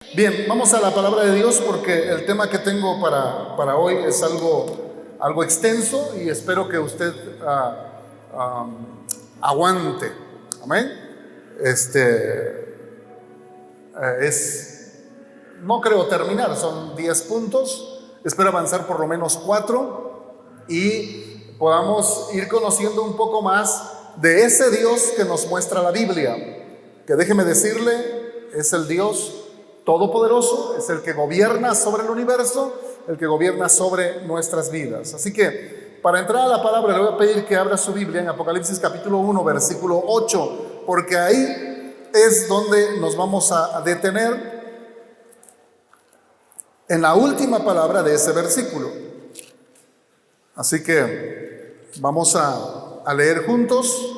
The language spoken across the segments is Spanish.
Bien, vamos a la palabra de Dios porque el tema que tengo para hoy es algo extenso y espero que usted aguante. Amén. No creo terminar, son 10 puntos. Espero avanzar por lo menos 4 y podamos ir conociendo un poco más de ese Dios que nos muestra la Biblia, que déjeme decirle, es el Dios todopoderoso, es el que gobierna sobre el universo, el que gobierna sobre nuestras vidas. Así que para entrar a la palabra le voy a pedir que abra su Biblia en Apocalipsis capítulo 1, versículo 8, porque ahí es donde nos vamos a detener en la última palabra de ese versículo. Así que vamos a leer juntos.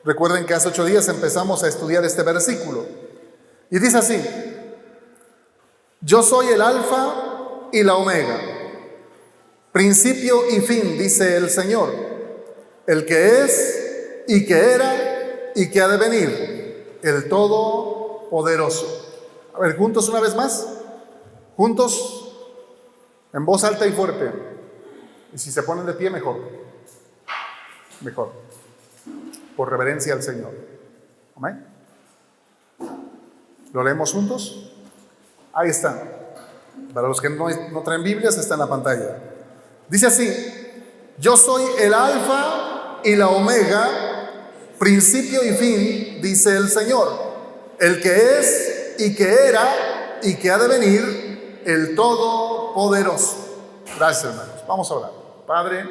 Recuerden que hace 8 días empezamos a estudiar este versículo y dice así: yo soy el alfa y la omega, principio y fin, dice el Señor, el que es y que era y que ha de venir, el todopoderoso. A ver, juntos una vez más, juntos, en voz alta y fuerte, y si se ponen de pie mejor, por reverencia al Señor. Amén. ¿Lo leemos juntos? Ahí está. Para los que no traen Biblias, está en la pantalla. Dice así: yo soy el alfa y la omega, principio y fin, dice el Señor, el que es y que era y que ha de venir, el todopoderoso. Gracias, hermanos. Vamos a orar. Padre,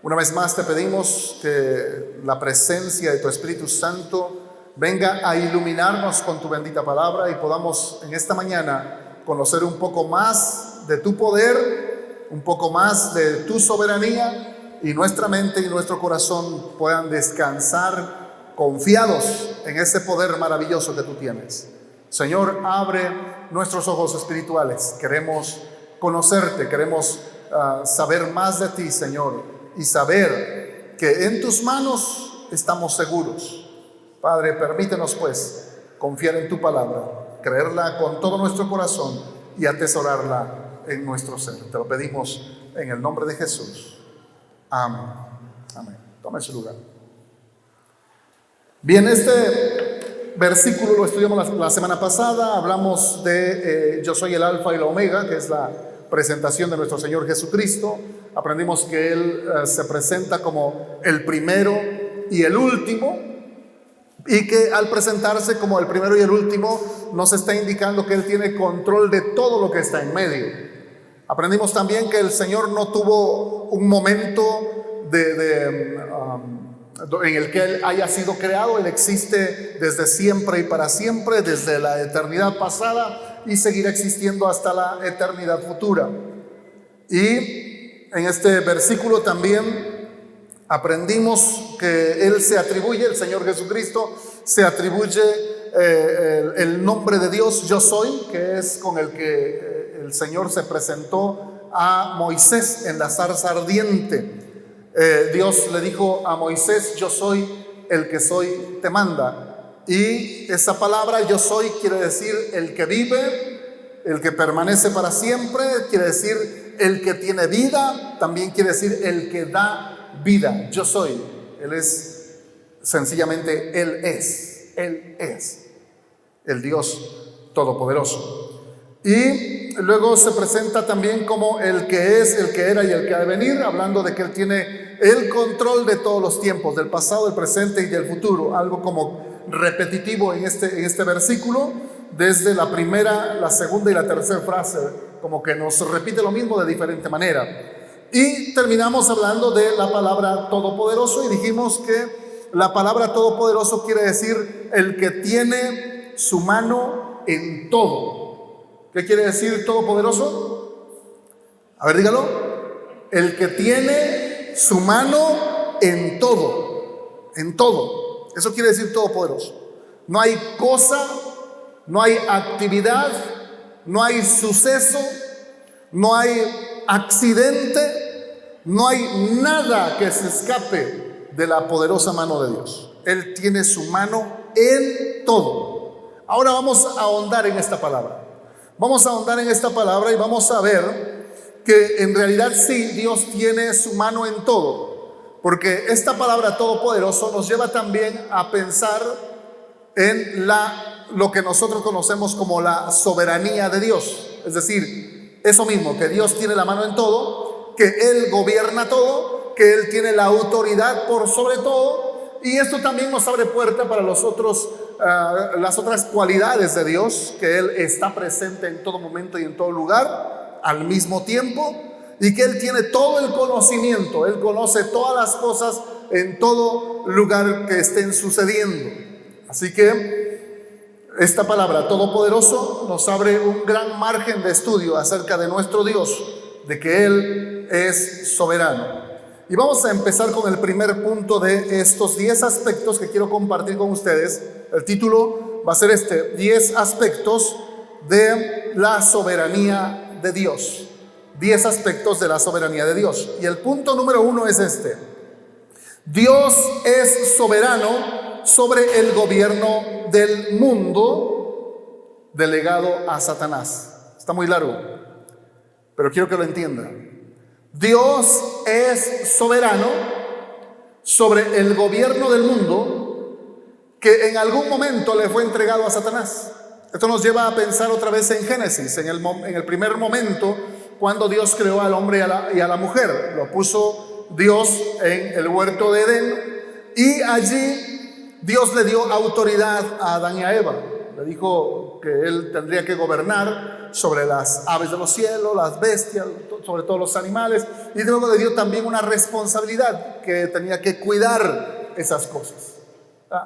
una vez más te pedimos que la presencia de tu Espíritu Santo venga a iluminarnos con tu bendita palabra y podamos en esta mañana conocer un poco más de tu poder, un poco más de tu soberanía, y nuestra mente y nuestro corazón puedan descansar confiados en ese poder maravilloso que tú tienes. Señor, abre nuestros ojos espirituales. Queremos conocerte, queremos saber más de ti, Señor, y saber que en tus manos estamos seguros. Padre, permítenos pues confiar en tu palabra, creerla con todo nuestro corazón y atesorarla en nuestro ser. Te lo pedimos en el nombre de Jesús. Amén. Amén. Tome su lugar. Bien, este versículo lo estudiamos la semana pasada. Hablamos de yo soy el alfa y la omega, que es la presentación de nuestro Señor Jesucristo. Aprendimos que Él se presenta como el primero y el último, y que al presentarse como el primero y el último nos está indicando que Él tiene control de todo lo que está en medio. Aprendimos también que el Señor no tuvo un momento en el que Él haya sido creado. Él existe desde siempre y para siempre, desde la eternidad pasada, y seguirá existiendo hasta la eternidad futura. Y en este versículo también aprendimos que Él se atribuye, el Señor Jesucristo se atribuye el nombre de Dios, yo soy, que es con el que el Señor se presentó a Moisés en la zarza ardiente. Dios le dijo a Moisés: yo soy el que soy, te manda. Y esa palabra yo soy quiere decir el que vive, el que permanece para siempre, quiere decir el que tiene vida, también quiere decir el que da vida. Yo soy. Él es sencillamente, Él es el Dios todopoderoso. Y luego se presenta también como el que es, el que era y el que ha de venir, hablando de que Él tiene el control de todos los tiempos, del pasado, del presente y del futuro. Algo como repetitivo en este versículo, desde la primera, la segunda y la tercera frase, como que nos repite lo mismo de diferente manera. Y terminamos hablando de la palabra todopoderoso y dijimos que la palabra todopoderoso quiere decir el que tiene su mano en todo. ¿Qué quiere decir todopoderoso? A ver, dígalo. El que tiene su mano en todo. En todo. Eso quiere decir todopoderoso. No hay cosa, no hay actividad, no hay suceso, no hay accidente, no hay nada que se escape de la poderosa mano de Dios. Él tiene su mano en todo. Ahora vamos a ahondar en esta palabra. Vamos a ahondar en esta palabra y vamos a ver que en realidad sí, Dios tiene su mano en todo, porque esta palabra todopoderoso nos lleva también a pensar en lo que nosotros conocemos como la soberanía de Dios. Es decir, eso mismo, que Dios tiene la mano en todo, que Él gobierna todo, que Él tiene la autoridad por sobre todo. Y esto también nos abre puerta para las otras cualidades de Dios, que Él está presente en todo momento y en todo lugar al mismo tiempo, y que Él tiene todo el conocimiento. Él conoce todas las cosas en todo lugar que estén sucediendo. Así que esta palabra todopoderoso nos abre un gran margen de estudio acerca de nuestro Dios, de que Él es soberano. Y vamos a empezar con el primer punto de estos 10 aspectos que quiero compartir con ustedes. El título va a ser 10 aspectos de la soberanía de Dios. 10 aspectos de la soberanía de Dios. Y el punto número 1 es Dios es soberano sobre el gobierno del mundo delegado a Satanás. Está muy largo, pero quiero que lo entiendan. Dios es soberano sobre el gobierno del mundo que en algún momento le fue entregado a Satanás. Esto nos lleva a pensar otra vez en Génesis, en el primer momento cuando Dios creó al hombre y a la mujer. Lo puso Dios en el huerto de Edén, y allí Dios le dio autoridad a Adán y a Eva. Le dijo que él tendría que gobernar sobre las aves de los cielos, las bestias, sobre todos los animales, y luego le dio también una responsabilidad, que tenía que cuidar esas cosas.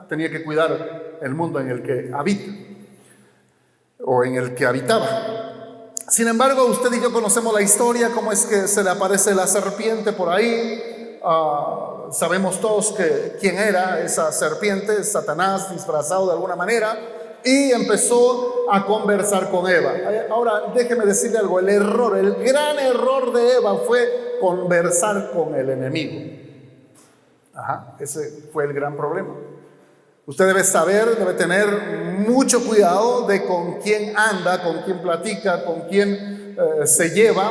Tenía que cuidar el mundo en el que habita, o en el que habitaba. Sin embargo, usted y yo conocemos la historia, cómo es que se le aparece la serpiente por ahí. Sabemos todos quién era esa serpiente, Satanás disfrazado de alguna manera, y empezó a conversar con Eva. Ahora, déjeme decirle algo, el gran error de Eva fue conversar con el enemigo. Ese fue el gran problema. Usted debe saber, debe tener mucho cuidado de con quién anda, con quién platica, con quién se lleva.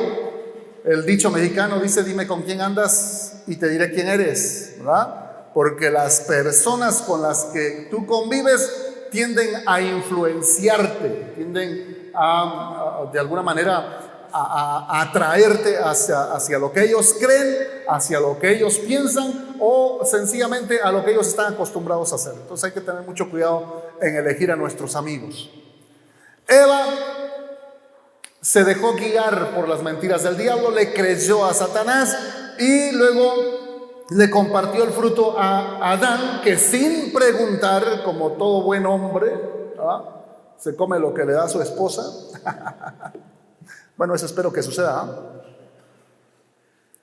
El dicho mexicano dice: dime con quién andas y te diré quién eres, ¿verdad? Porque las personas con las que tú convives tienden a influenciarte, tienden de alguna manera a atraerte hacia lo que ellos creen, hacia lo que ellos piensan, o sencillamente a lo que ellos están acostumbrados a hacer. Entonces hay que tener mucho cuidado en elegir a nuestros amigos. Eva se dejó guiar por las mentiras del diablo, le creyó a Satanás y luego le compartió el fruto a Adán, que sin preguntar, como todo buen hombre, se come lo que le da a su esposa. Bueno, eso espero que suceda.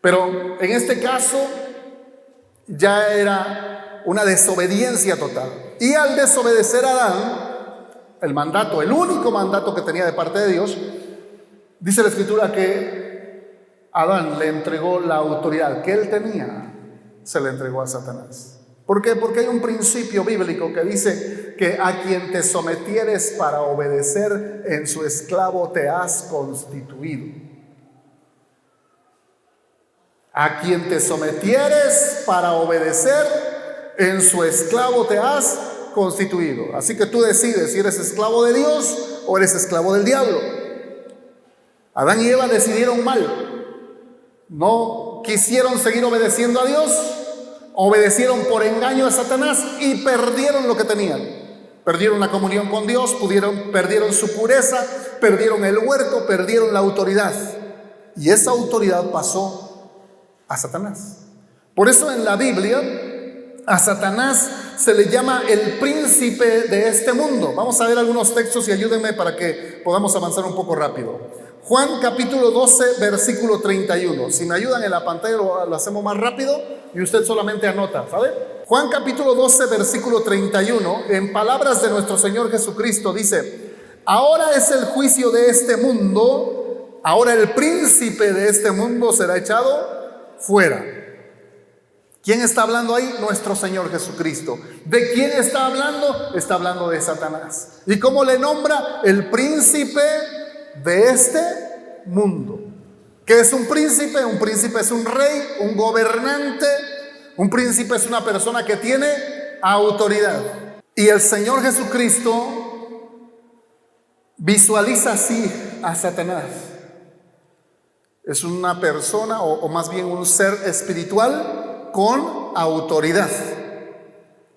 Pero en este caso ya era una desobediencia total. Y al desobedecer a Adán, el único mandato que tenía de parte de Dios, dice la Escritura que Adán le entregó la autoridad que él tenía, se le entregó a Satanás. ¿Por qué? Porque hay un principio bíblico que dice que a quien te sometieres para obedecer, en su esclavo te has constituido. A quien te sometieres para obedecer, en su esclavo te has constituido. Así que tú decides si eres esclavo de Dios o eres esclavo del diablo. Adán y Eva decidieron mal. No quisieron seguir obedeciendo a Dios, obedecieron por engaño a Satanás y perdieron lo que tenían. Perdieron la comunión con Dios, perdieron su pureza, perdieron el huerto, perdieron la autoridad. Y esa autoridad pasó a Satanás. Por eso en la Biblia a Satanás se le llama el príncipe de este mundo. Vamos a ver algunos textos y ayúdenme para que podamos avanzar un poco rápido. Juan capítulo 12, versículo 31. Si me ayudan en la pantalla lo hacemos más rápido y usted solamente anota, ¿sabe? Juan capítulo 12, versículo 31, en palabras de nuestro Señor Jesucristo, dice: ahora es el juicio de este mundo, ahora el príncipe de este mundo será echado fuera. ¿Quién está hablando ahí? Nuestro Señor Jesucristo. ¿De quién está hablando? Está hablando de Satanás. ¿Y cómo le nombra? El príncipe de este mundo. ¿Qué es un príncipe? Un príncipe es un rey, un gobernante. Un príncipe es una persona que tiene autoridad. Y el Señor Jesucristo visualiza así a Satanás. Es una persona, o más bien un ser espiritual con autoridad,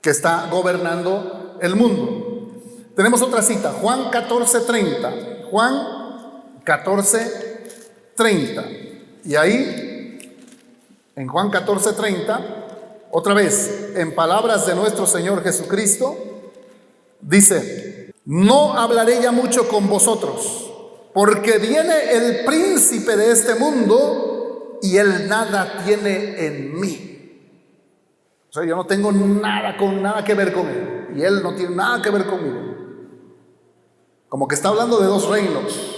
que está gobernando el mundo. Tenemos otra cita, Juan 14:30. Juan 14:30. Y ahí, en Juan 14:30, otra vez, en palabras de nuestro Señor Jesucristo, dice: no hablaré ya mucho con vosotros, porque viene el príncipe de este mundo y él nada tiene en mí. O sea, yo no tengo nada que ver con él, y él no tiene nada que ver conmigo. Como que está hablando de dos reinos.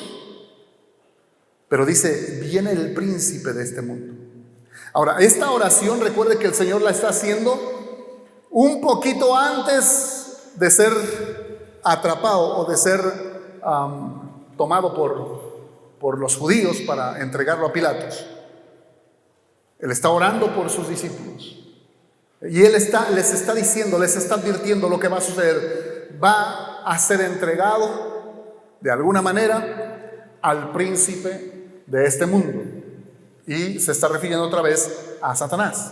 Pero dice: viene el príncipe de este mundo. Ahora, esta oración, recuerde que el Señor la está haciendo un poquito antes de ser atrapado o de ser tomado por los judíos para entregarlo a Pilatos. Él está orando por sus discípulos. Y Él les está diciendo, les está advirtiendo lo que va a suceder. Va a ser entregado de alguna manera al príncipe de este mundo. Y se está refiriendo otra vez a Satanás.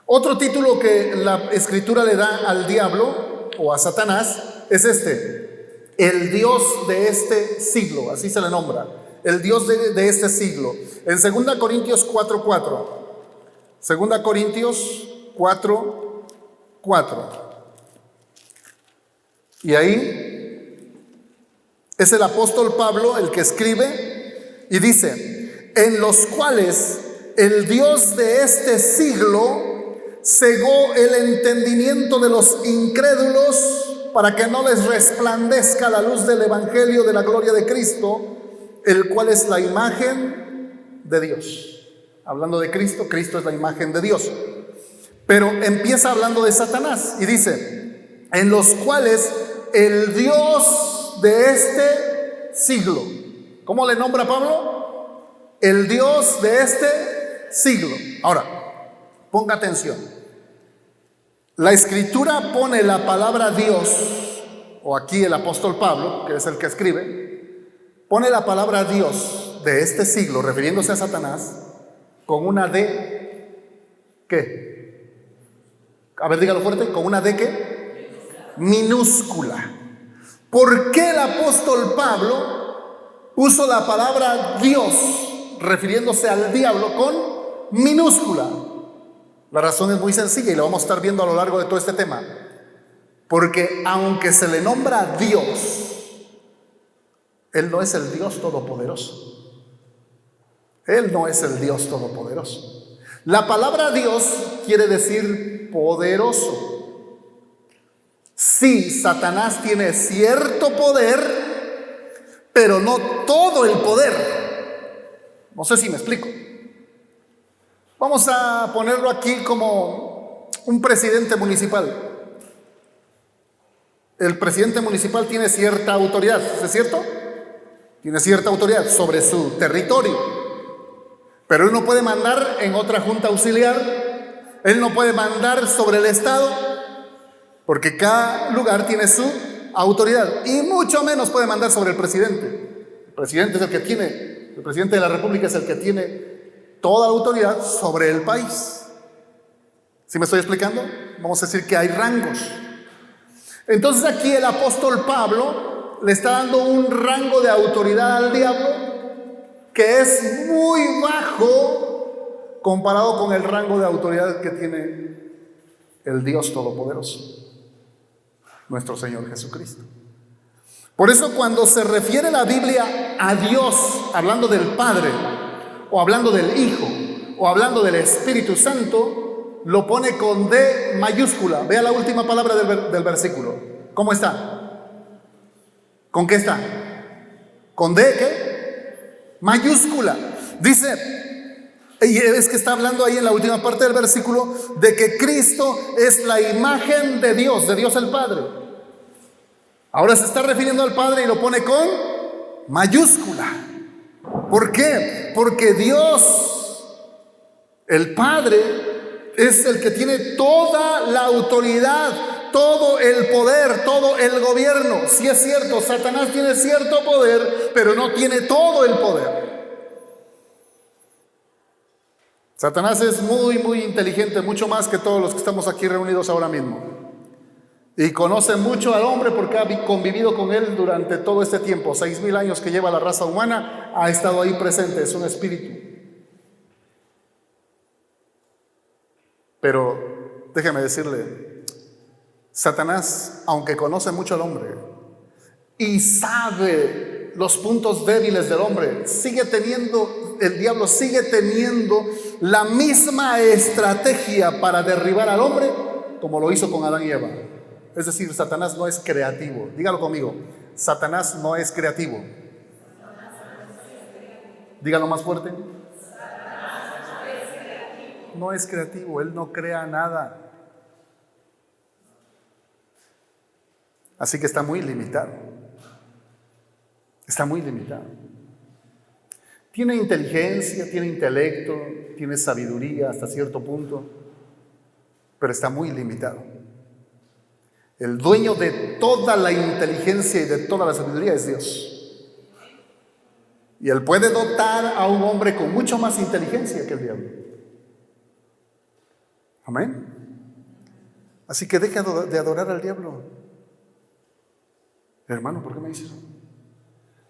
Otro título que la Escritura le da al diablo o a Satanás es este: el Dios de este siglo, así se le nombra, el Dios de este siglo. En 2 Corintios 4:4, 2 Corintios 4:4, y ahí es el apóstol Pablo el que escribe y dice: en los cuales el Dios de este siglo cegó el entendimiento de los incrédulos, para que no les resplandezca la luz del evangelio de la gloria de Cristo, el cual es la imagen de Dios. Hablando de Cristo, Cristo es la imagen de Dios. Pero empieza hablando de Satanás y dice: en los cuales el Dios de este siglo. ¿Cómo le nombra Pablo? El Dios de este siglo. Ahora, ponga atención. La Escritura pone la palabra Dios, o aquí el apóstol Pablo, que es el que escribe, pone la palabra Dios de este siglo, refiriéndose a Satanás, con una D, ¿qué? A ver, dígalo fuerte, con una D, ¿qué? Minúscula. ¿Por qué el apóstol Pablo puso la palabra Dios refiriéndose al diablo con minúscula? La razón es muy sencilla y la vamos a estar viendo a lo largo de todo este tema. Porque aunque se le nombra Dios, Él no es el Dios todopoderoso. Él no es el Dios todopoderoso. La palabra Dios quiere decir poderoso. Sí, Satanás tiene cierto poder, pero no todo el poder. No sé si me explico. Vamos a ponerlo aquí como un presidente municipal. El presidente municipal tiene cierta autoridad, ¿es cierto? Tiene cierta autoridad sobre su territorio. Pero él no puede mandar en otra junta auxiliar. Él no puede mandar sobre el Estado, porque cada lugar tiene su autoridad. Y mucho menos puede mandar sobre el presidente. El presidente es el que tiene, el presidente de la República es el que tiene toda la autoridad sobre el país. ¿Sí me estoy explicando? Vamos a decir que hay rangos. Entonces aquí el apóstol Pablo le está dando un rango de autoridad al diablo que es muy bajo comparado con el rango de autoridad que tiene el Dios Todopoderoso, nuestro Señor Jesucristo. Por eso cuando se refiere la Biblia a Dios, hablando del Padre, o hablando del Hijo, o hablando del Espíritu Santo, lo pone con D mayúscula. Vea la última palabra del versículo. ¿Cómo está? ¿Con qué está? ¿Con D qué? Mayúscula. Dice, y es que está hablando ahí en la última parte del versículo de que Cristo es la imagen de Dios el Padre. Ahora se está refiriendo al Padre y lo pone con mayúscula. ¿Por qué? Porque Dios, el Padre, es el que tiene toda la autoridad, todo el poder, todo el gobierno. Sí es cierto, Satanás tiene cierto poder, pero no tiene todo el poder. Satanás es muy, muy inteligente, mucho más que todos los que estamos aquí reunidos ahora mismo. Y conoce mucho al hombre porque ha convivido con él durante todo este tiempo. 6,000 años que lleva la raza humana, ha estado ahí presente, es un espíritu. Pero déjeme decirle, Satanás, aunque conoce mucho al hombre y sabe los puntos débiles del hombre, el diablo sigue teniendo la misma estrategia para derribar al hombre como lo hizo con Adán y Eva. Es decir, Satanás no es creativo. Dígalo conmigo, Satanás no es creativo. Dígalo más fuerte. No es creativo, él no crea nada. Así que está muy limitado. Está muy limitado. Tiene inteligencia, tiene intelecto, tiene sabiduría hasta cierto punto, pero está muy limitado. El dueño de toda la inteligencia y de toda la sabiduría es Dios. Y Él puede dotar a un hombre con mucho más inteligencia que el diablo. Amén. Así que deja de adorar al diablo. Hermano, ¿por qué me dice eso?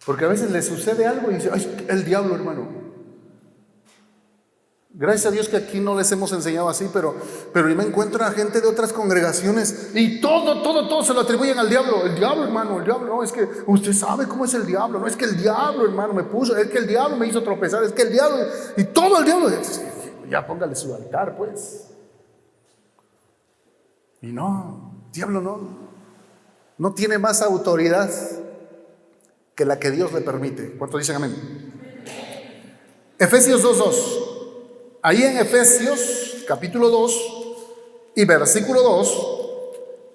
Porque a veces le sucede algo y dice, ay, el diablo, hermano. Gracias a Dios que aquí no les hemos enseñado así, pero yo me encuentro a gente de otras congregaciones y todo se lo atribuyen al diablo. El diablo, hermano, el diablo, no, es que usted sabe cómo es el diablo. No es que el diablo, hermano, me puso, es que el diablo me hizo tropezar, es que el diablo, y todo el diablo. Ya póngale su altar, pues. Y no, diablo no tiene más autoridad que la que Dios le permite. ¿Cuántos dicen amén? Efesios 2:2. Ahí en Efesios capítulo 2 y versículo 2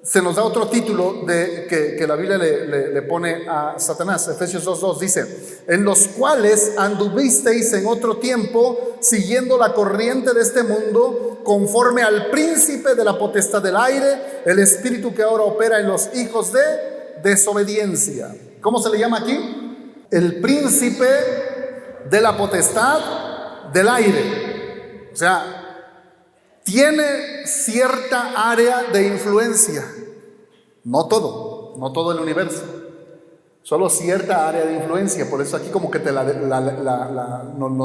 se nos da otro título que la Biblia le pone a Satanás. Efesios 2:2 dice: en los cuales anduvisteis en otro tiempo, siguiendo la corriente de este mundo, conforme al príncipe de la potestad del aire, el espíritu que ahora opera en los hijos de desobediencia. ¿Cómo se le llama aquí? El príncipe de la potestad del aire. O sea, tiene cierta área de influencia. No todo el universo. Solo cierta área de influencia. Por eso aquí como que nos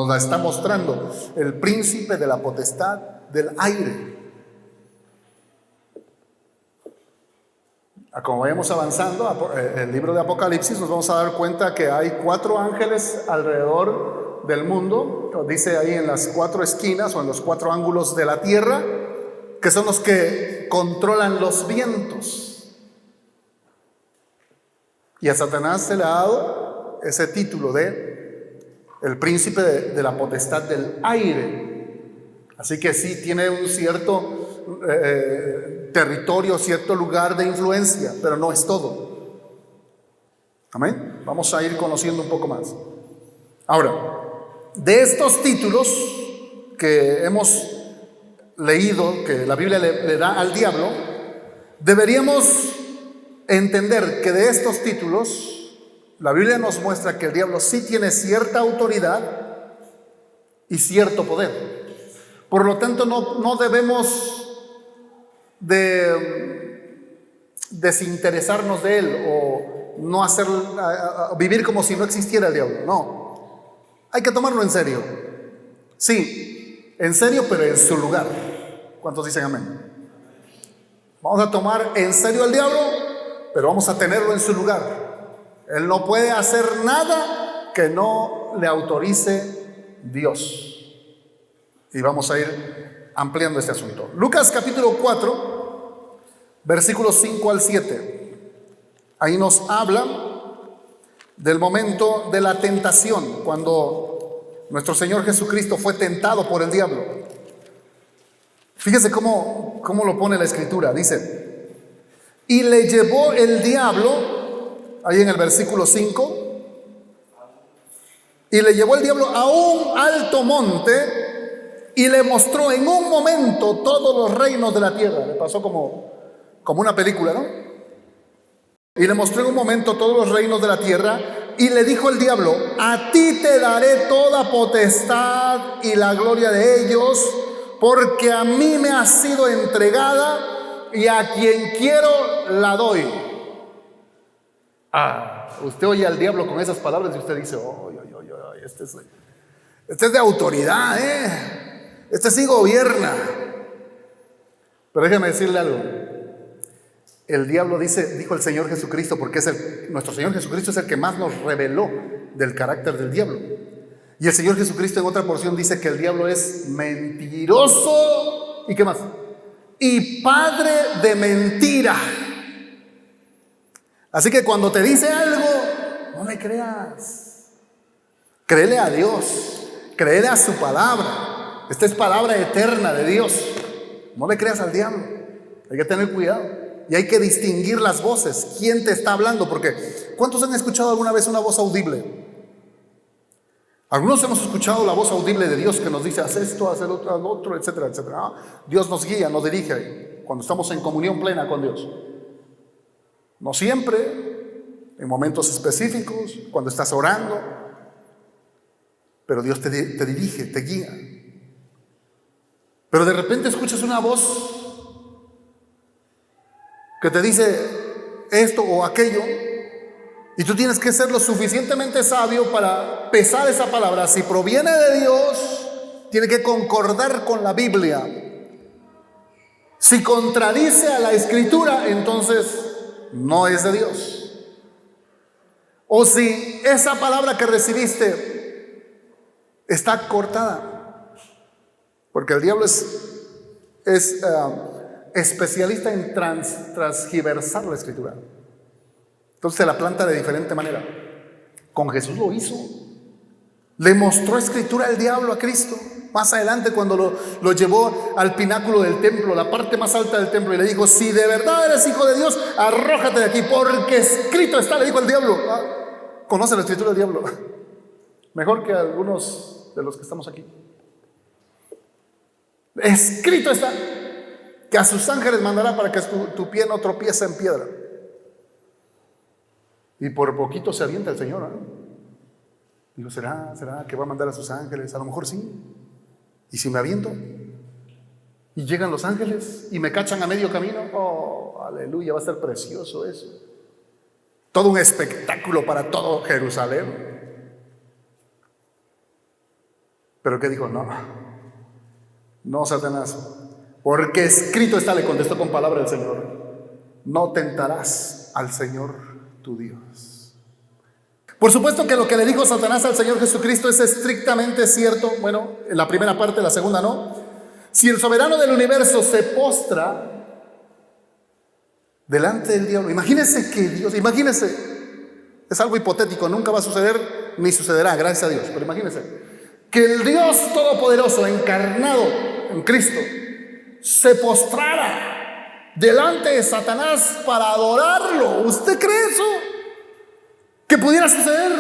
la está mostrando. El príncipe de la potestad del aire. Como vayamos avanzando, el libro de Apocalipsis, nos vamos a dar cuenta que hay 4 ángeles alrededor del mundo. Dice ahí en las 4 esquinas o en los 4 ángulos de la tierra, que son los que controlan los vientos. Y a Satanás se le ha dado ese título de el príncipe de la potestad del aire. Así que sí tiene un cierto territorio, cierto lugar de influencia, pero no es todo. Amén. Vamos a ir conociendo un poco más. Ahora, de estos títulos que hemos leído, que la Biblia le da al diablo, deberíamos entender que de estos títulos la Biblia nos muestra que el diablo sí tiene cierta autoridad y cierto poder. Por lo tanto, no debemos de desinteresarnos de él o no vivir como si no existiera el diablo. No, hay que tomarlo en serio. Sí, en serio, pero en su lugar. ¿Cuántos dicen amén? Vamos a tomar en serio al diablo, pero vamos a tenerlo en su lugar. Él no puede hacer nada que no le autorice Dios. Y vamos a ir ampliando este asunto. Lucas capítulo 4, versículos 5 al 7. Ahí nos habla del momento de la tentación, cuando nuestro Señor Jesucristo fue tentado por el diablo. Fíjese cómo lo pone la escritura. Dice: y le llevó el diablo, ahí en el versículo 5, Y le llevó el diablo a un alto monte y le mostró en un momento todos los reinos de la tierra. Le pasó como una película, ¿no? Y le mostró en un momento todos los reinos de la tierra y le dijo el diablo: a ti te daré toda potestad y la gloria de ellos, porque a mí me ha sido entregada y a quien quiero la doy. Usted oye al diablo con esas palabras y usted dice: oh, este es de autoridad, este sí gobierna. Pero déjeme decirle algo. El diablo dijo el Señor Jesucristo, porque nuestro Señor Jesucristo es el que más nos reveló del carácter del diablo. Y el Señor Jesucristo en otra porción dice que el diablo es mentiroso. ¿Y qué más? Y padre de mentira. Así que cuando te dice algo, no le creas. Créele a Dios, créele a su palabra. Esta es palabra eterna de Dios. No le creas al diablo. Hay que tener cuidado. Y hay que distinguir las voces. ¿Quién te está hablando? Porque ¿cuántos han escuchado alguna vez una voz audible? Algunos hemos escuchado la voz audible de Dios que nos dice: haz esto, haz el otro, haz lo otro, etcétera, etcétera. Dios nos guía, nos dirige cuando estamos en comunión plena con Dios. No siempre, en momentos específicos, cuando estás orando, pero Dios te dirige, te guía. Pero de repente escuchas una voz que te dice esto o aquello, y tú tienes que ser lo suficientemente sabio para pesar esa palabra. Si proviene de Dios, tiene que concordar con la Biblia. Si contradice a la Escritura, entonces no es de Dios. O si esa palabra que recibiste está cortada, porque el diablo es especialista en transgiversar la Escritura. Entonces se la planta de diferente manera. Con Jesús lo hizo. Le mostró Escritura al diablo a Cristo. Más adelante, cuando lo llevó al pináculo del templo, la parte más alta del templo, y le dijo: si de verdad eres hijo de Dios, arrójate de aquí, porque escrito está, le dijo el diablo. Conoce la Escritura del diablo mejor que algunos de los que estamos aquí. Escrito está que a sus ángeles mandará para que tu pie no tropiece en piedra. Y por poquito se avienta el Señor, ¿no? Digo: ¿será que va a mandar a sus ángeles? A lo mejor sí. ¿Y si me aviento? Y llegan los ángeles y me cachan a medio camino. Oh, aleluya, va a ser precioso eso. Todo un espectáculo para todo Jerusalén. Pero ¿qué dijo? No, Satanás, porque escrito está, le contestó con palabra el Señor: no tentarás al Señor tu Dios. Por supuesto que lo que le dijo Satanás al Señor Jesucristo es estrictamente cierto. Bueno, en la primera parte, la segunda no. Si el soberano del universo se postra delante del diablo, imagínese, es algo hipotético, nunca va a suceder ni sucederá, gracias a Dios, pero imagínese que el Dios todopoderoso encarnado en Cristo se postrara delante de Satanás para adorarlo. ¿Usted cree eso? ¿Que pudiera suceder?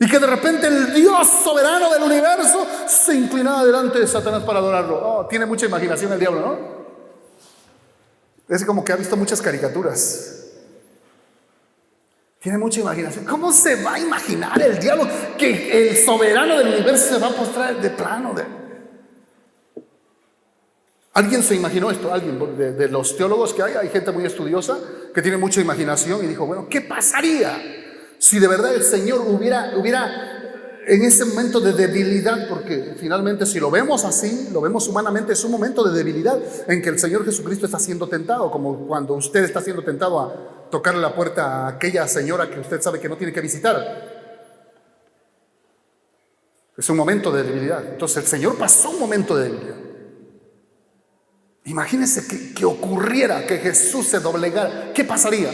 Y que de repente el Dios soberano del universo se inclinara delante de Satanás para adorarlo. Tiene mucha imaginación el diablo, ¿no? Es como que ha visto muchas caricaturas. Tiene mucha imaginación. ¿Cómo se va a imaginar el diablo que el soberano del universo se va a postrar de plano? ¿Alguien se imaginó esto? ¿Alguien de los teólogos que hay gente muy estudiosa que tiene mucha imaginación y dijo: bueno, ¿qué pasaría si de verdad el Señor hubiera en ese momento de debilidad? Porque finalmente, si lo vemos así, lo vemos humanamente, es un momento de debilidad en que el Señor Jesucristo está siendo tentado, como cuando usted está siendo tentado a tocarle la puerta a aquella señora que usted sabe que no tiene que visitar. Es un momento de debilidad. Entonces el Señor pasó un momento de debilidad. Imagínense que ocurriera, que Jesús se doblegara. ¿Qué pasaría?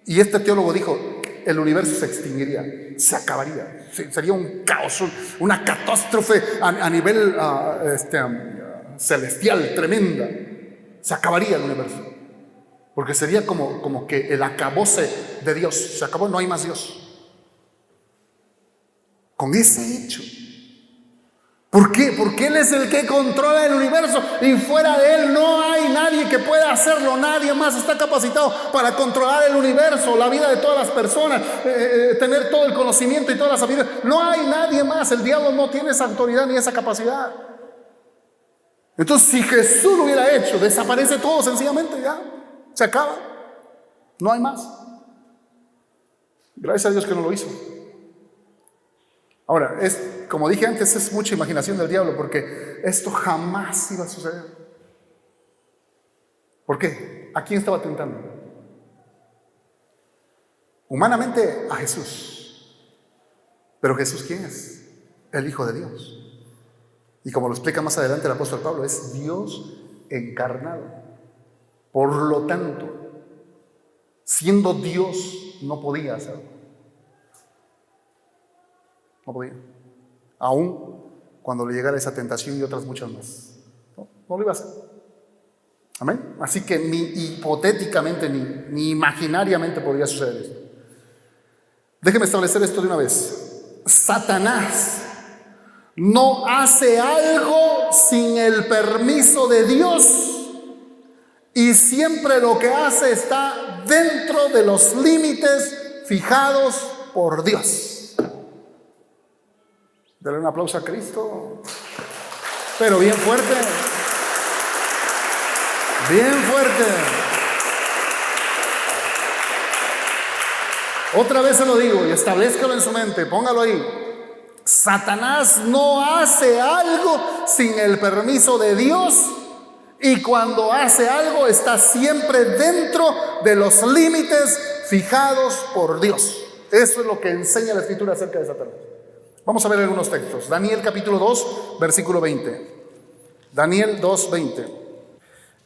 Y este teólogo dijo: el universo se extinguiría, se acabaría. Sería un caos, una catástrofe a nivel celestial tremenda. Se acabaría el universo, porque sería como que el acabose de Dios se acabó, no hay más Dios. con ese hecho. ¿Por qué? Porque Él es el que controla el universo y fuera de Él no hay nadie que pueda hacerlo. Nadie más está capacitado para controlar el universo, la vida de todas las personas, tener todo el conocimiento y toda la sabiduría. No hay nadie más. El diablo no tiene esa autoridad ni esa capacidad. Entonces, si Jesús lo hubiera hecho, desaparece todo sencillamente, ya se acaba. No hay más. Gracias a Dios que no lo hizo. Ahora, como dije antes, es mucha imaginación del diablo, porque esto jamás iba a suceder. ¿Por qué? ¿A quién estaba tentando? Humanamente a Jesús. Pero Jesús, ¿quién es? El Hijo de Dios. Y como lo explica más adelante el apóstol Pablo, es Dios encarnado. Por lo tanto, siendo Dios, no podía hacerlo. No podía. Aún cuando le llegara esa tentación y otras muchas más. No lo iba a hacer. Amén. Así que ni hipotéticamente ni imaginariamente podría suceder esto. Déjeme establecer esto de una vez. Satanás no hace algo sin el permiso de Dios y siempre lo que hace está dentro de los límites fijados por Dios. Dale un aplauso a Cristo, pero bien fuerte, bien fuerte. Otra vez se lo digo y establezcalo en su mente, póngalo ahí. Satanás no hace algo sin el permiso de Dios y cuando hace algo está siempre dentro de los límites fijados por Dios. Eso es lo que enseña la Escritura acerca de Satanás. Vamos a ver algunos textos. Daniel capítulo 2, versículo 20. Daniel 2, 20.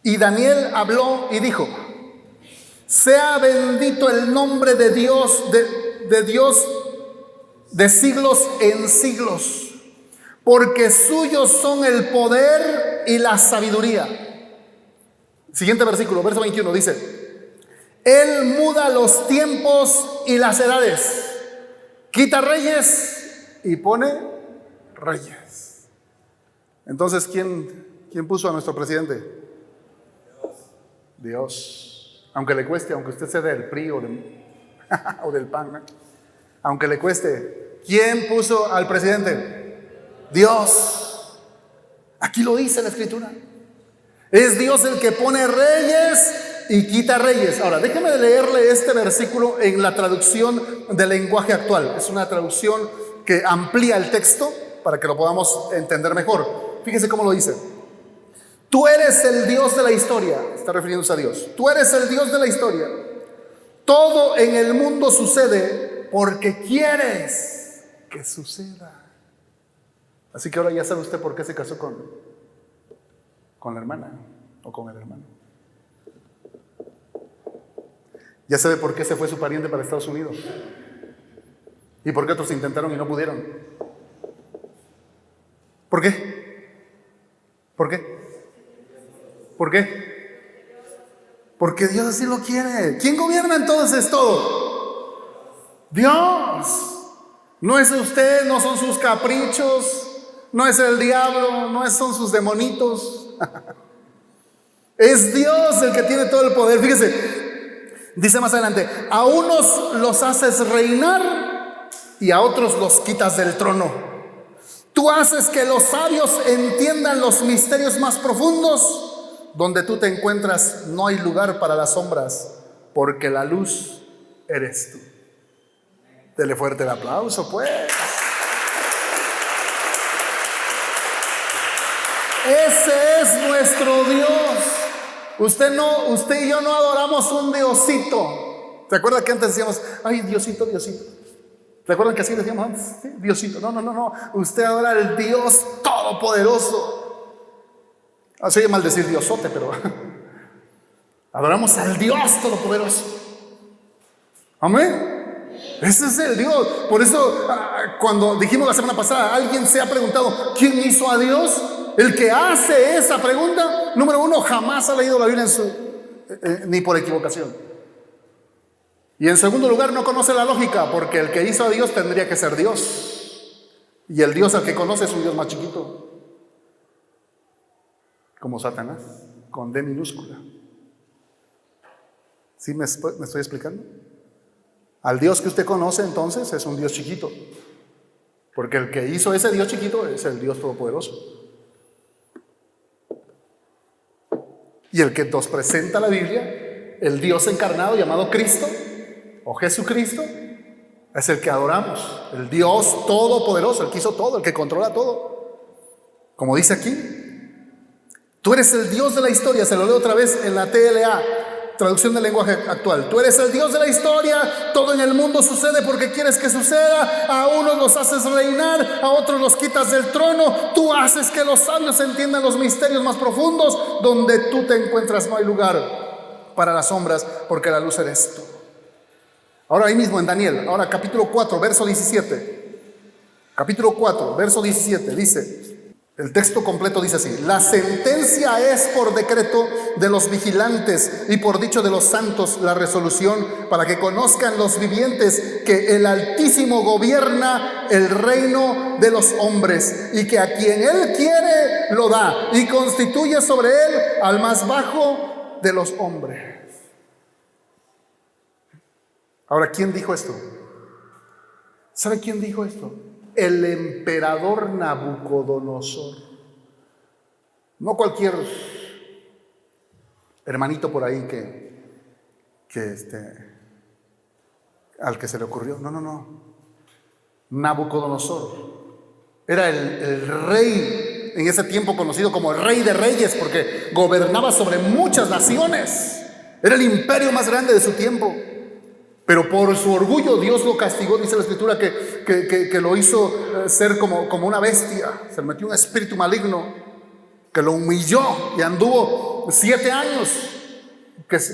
Y Daniel habló y dijo: sea bendito el nombre de Dios, de Dios de siglos en siglos, porque suyos son el poder y la sabiduría. Siguiente versículo, verso 21, dice: Él muda los tiempos y las edades, quita reyes y pone reyes. Entonces, ¿quién puso a nuestro presidente? Dios. Aunque le cueste, aunque usted sea del PRI o del PAN, ¿no? Aunque le cueste, ¿quién puso al presidente? Dios. Aquí lo dice la Escritura. Es Dios el que pone reyes y quita reyes. Ahora, déjeme leerle este versículo en la traducción del lenguaje actual. Es una traducción que amplía el texto para que lo podamos entender mejor. Fíjese cómo lo dice. Tú eres el Dios de la historia. Está refiriéndose a Dios. Tú eres el Dios de la historia. Todo en el mundo sucede porque quieres que suceda. Así que ahora ya sabe usted por qué se casó con la hermana o con el hermano. Ya sabe por qué se fue su pariente para Estados Unidos y por qué otros intentaron y no pudieron. ¿Por qué? ¿Por qué? ¿Por qué? Porque Dios así lo quiere. ¿Quién gobierna entonces todo? Dios. No es usted, no son sus caprichos, no es el diablo, no son sus demonitos. Es Dios el que tiene todo el poder. Fíjese, dice más adelante: a unos los haces reinar y a otros los quitas del trono. Tú haces que los sabios entiendan los misterios más profundos. Donde tú te encuentras no hay lugar para las sombras, porque la luz eres tú. Dele fuerte el aplauso, pues. Ese es nuestro Dios. Usted y yo no adoramos un Diosito. ¿Se acuerdan que antes decíamos: ay, Diosito, Diosito? ¿Se acuerdan que así decíamos antes? ¿Sí? Diosito. No. Usted adora al Dios Todopoderoso. Se oye mal decir Diosote, pero adoramos al Dios Todopoderoso. Amén. Ese es el Dios. Por eso, cuando dijimos la semana pasada, alguien se ha preguntado: ¿quién hizo a Dios? El que hace esa pregunta, número uno, jamás ha leído la Biblia ni por equivocación. Y en segundo lugar, no conoce la lógica, porque el que hizo a Dios tendría que ser Dios. Y el Dios al que conoce es un Dios más chiquito, como Satanás, con D minúscula. ¿Sí me estoy explicando? Al Dios que usted conoce entonces es un Dios chiquito, porque el que hizo ese Dios chiquito es el Dios todopoderoso. Y el que nos presenta la Biblia, el Dios encarnado llamado Cristo o Jesucristo, es el que adoramos, el Dios todopoderoso, el que hizo todo, el que controla todo. Como dice aquí, tú eres el Dios de la historia. Se lo leo otra vez en la TLA, traducción del lenguaje actual. Tú eres el Dios de la historia, todo en el mundo sucede porque quieres que suceda. A unos los haces reinar, a otros los quitas del trono. Tú haces que los sabios entiendan los misterios más profundos. Donde tú te encuentras no hay lugar para las sombras, porque la luz eres tú. Ahora ahí mismo en Daniel, ahora capítulo 4, verso 17. Capítulo 4, verso 17, dice, el texto completo dice así: la sentencia es por decreto de los vigilantes y por dicho de los santos la resolución, para que conozcan los vivientes que el Altísimo gobierna el reino de los hombres, y que a quien Él quiere lo da, y constituye sobre él al más bajo de los hombres. Ahora, ¿quién dijo esto? ¿Sabe quién dijo esto? El emperador Nabucodonosor. No cualquier hermanito por ahí al que se le ocurrió. No. Nabucodonosor era el rey en ese tiempo conocido como el rey de reyes, porque gobernaba sobre muchas naciones. Era el imperio más grande de su tiempo. Pero por su orgullo Dios lo castigó. Dice la escritura que lo hizo ser como una bestia. Se le metió un espíritu maligno que lo humilló, y anduvo 7 años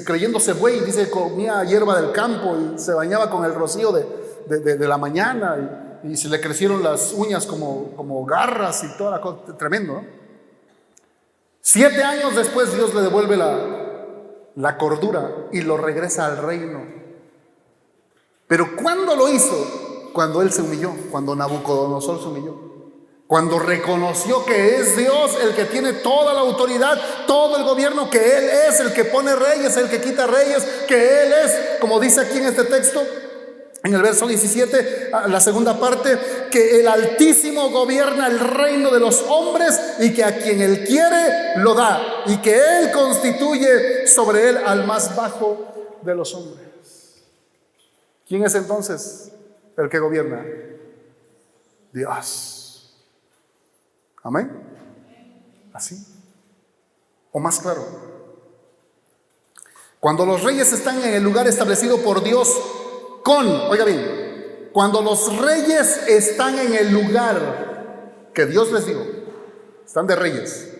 creyéndose buey. Dice que comía hierba del campo y se bañaba con el rocío de la mañana, y se le crecieron las uñas como garras y toda la cosa. Tremendo, ¿no? 7 años después Dios le devuelve la cordura y lo regresa al reino. Pero ¿cuándo lo hizo? Cuando él se humilló, cuando Nabucodonosor se humilló, cuando reconoció que es Dios el que tiene toda la autoridad, todo el gobierno, que Él es el que pone reyes, el que quita reyes, que Él es, como dice aquí en este texto, en el verso 17, la segunda parte, que el Altísimo gobierna el reino de los hombres, y que a quien Él quiere lo da, y que Él constituye sobre él al más bajo de los hombres. ¿Quién es entonces el que gobierna? Dios. Amén. Así. O más claro. Cuando los reyes están en el lugar establecido por Dios oiga bien, cuando los reyes están en el lugar que Dios les dio, están de reyes,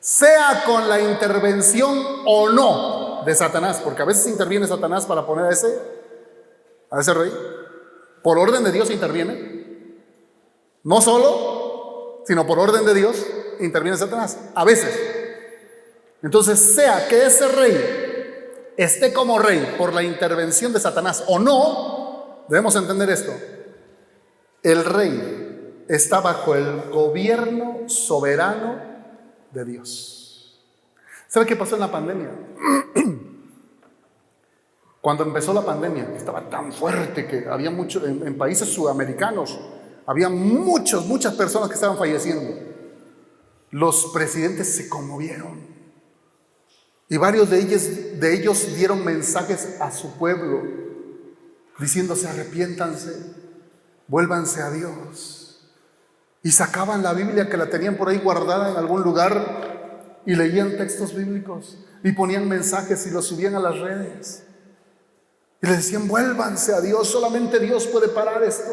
sea con la intervención o no de Satanás, porque a veces interviene Satanás para poner a ese rey. Por orden de Dios interviene. No solo, sino por orden de Dios interviene Satanás. A veces. Entonces, sea que ese rey esté como rey por la intervención de Satanás o no, debemos entender esto: el rey está bajo el gobierno soberano de Dios. ¿Sabe qué pasó en la pandemia? Cuando empezó la pandemia, estaba tan fuerte que había mucho, en países sudamericanos, había muchas personas que estaban falleciendo. Los presidentes se conmovieron, y varios de ellos dieron mensajes a su pueblo, diciéndose: arrepiéntanse, vuélvanse a Dios. Y sacaban la Biblia, que la tenían por ahí guardada en algún lugar, y leían textos bíblicos, y ponían mensajes y los subían a las redes. Y les decían: vuélvanse a Dios, solamente Dios puede parar esto.